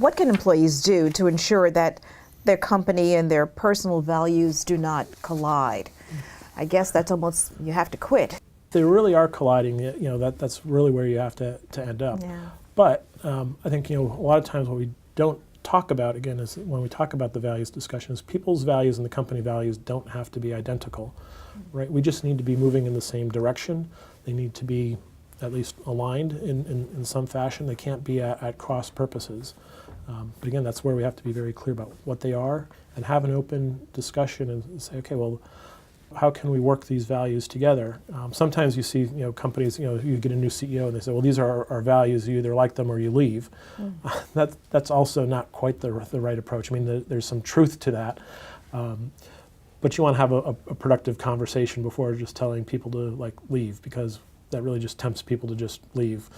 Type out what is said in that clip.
what can employees do to ensure that their company and their personal values do not collide? I guess that's almost, you have to quit. They really are colliding, that's really where you have to end up. Yeah. But I think, a lot of times what we don't talk about, again, is when we talk about the values discussions, people's values and the company values don't have to be identical, right? We just need to be moving in the same direction. They need to be at least aligned in some fashion. They can't be at cross purposes. But again, that's where we have to be very clear about what they are and have an open discussion and say, okay, well, how can we work these values together? Sometimes you see, companies, you get a new CEO and they say, well, these are our values. You either like them or you leave. That's also not quite the right approach. I mean, there's some truth to that. But you want to have a productive conversation before just telling people to leave, because that really just tempts people to just leave.